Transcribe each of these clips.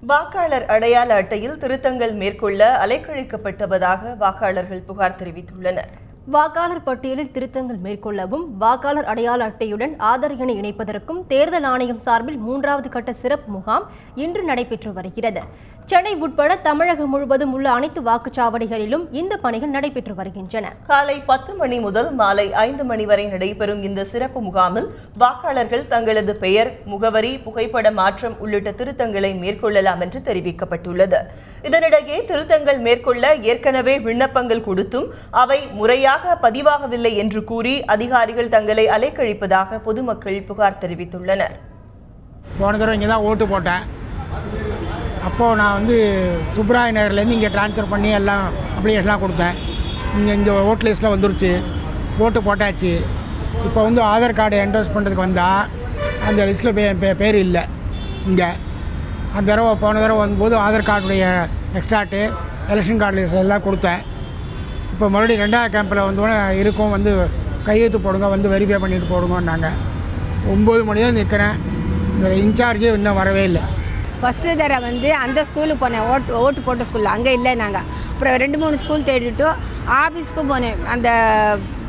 வாக்காளர் அடையாள அட்டையில் திருத்தங்கள் மேற்கொள்ள அலைக்கழிக்கப்பட்டதாக வாக்காளர்கள் புகார் தெரிவித்துள்ளனர். வாக்காளர் பட்டியலில் திருத்தங்கள் மேற்கொள்ளவும் வாக்காளர் அடையாள அட்டையுடன் ஆதார் எண்ணை இணைப்பதற்கும் தேர்தல் ஆணையம் சார்பில் 3வது கட்ட சிறப்பு முகாம் இன்று நடைபெற்று வருகிறது. சென்னை உட்பட தமிழகம் முழுவதும் உள்ள அனைத்து வாக்குச்சாவடிகளிலும் இந்த பணிகள் நடைபெற்று வருகின்றன. காலை 10 மணி முதல் மாலை 5 மணி வரை நடைபெறும் இந்த சிறப்பு முகாமில் வாக்காளர்கள் தங்களது பெயர், முகவரி, புகைப்பட மாற்றம் உள்ளிட்ட திருத்தங்களை மேற்கொள்ளலாம் என்று தெரிவிக்கப்பட்டுள்ளது. இதனிடையே திருத்தங்கள் மேற்கொள்ள ஏற்கனவே விண்ணப்பங்கள் கொடுத்தும் அவை முறையாக பதிவாகவில்லை என்று கூறி அதிகாரிகள் தங்களை அலைக்கழிப்பதாக பொதுமக்கள் புகார் தெரிவித்துள்ளனர். போன தடவை இங்கே தான் ஓட்டு போட்டேன். அப்போது நான் சுப்ராய நகர்லேருந்து இங்கே ட்ரான்ஸ்ஃபர் பண்ணி எல்லாம் அப்ளிகேஷன்லாம் கொடுத்தேன். இங்கே ஓட்டு லிஸ்ட்டில் வந்துருச்சு, ஓட்டு போட்டாச்சு. இப்போ ஆதார் கார்டு என்ட்ரோஸ் பண்ணுறதுக்கு வந்தால் அந்த லிஸ்ட்டில் பேர் இல்லை. இங்கே அந்த தடவை போன தடவை வரும்போது ஆதார் கார்டுடைய எக்ஸ்ட்ராட்டு, எலெக்ஷன் கார்டு லிஸ்ட் எல்லாம் கொடுத்தேன். இப்போ மறுபடியும் 2வது கேம்பில் இருக்கும், கையெழுத்து போடுங்க, வெரிஃபை பண்ணிட்டு போடுங்கன்னாங்க. 9 மணி தான் நிற்கிறேன். இந்த இன்சார்ஜே இன்னும் வரவே இல்லை. ஃபஸ்ட்டு தடவை அந்த ஸ்கூலுக்கு போனேன், ஓட்டு போட்ட ஸ்கூலில் அங்கே இல்லை. நாங்கள் அப்புறம் 2-3 ஸ்கூல் தேடிட்டு ஆஃபீஸ்க்கும் போனேன், அந்த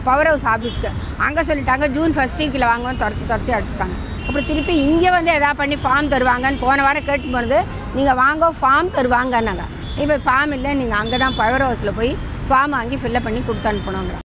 பவர் ஹவுஸ் ஆஃபீஸ்க்கு. அங்கே சொல்லிட்டாங்க ஜூன் 1 வீக்கில் வாங்குவோன்னு துரத்தி அடிச்சிட்டாங்க. அப்புறம் திருப்பி இங்கே எதாவது பண்ணி ஃபார்ம் தருவாங்கன்னு போன வாரம் கேட்டு போகிறது. நீங்கள் வாங்க ஃபார்ம் தருவாங்கன்னாங்க. இப்போ ஃபார்ம் இல்லை, நீங்கள் அங்கே தான் பவர் ஹவுஸில் போய் ஃபார்ம் வாங்கி ஃபில்லப் பண்ணி கொடுத்து அனுப்பணுங்கிறோம்.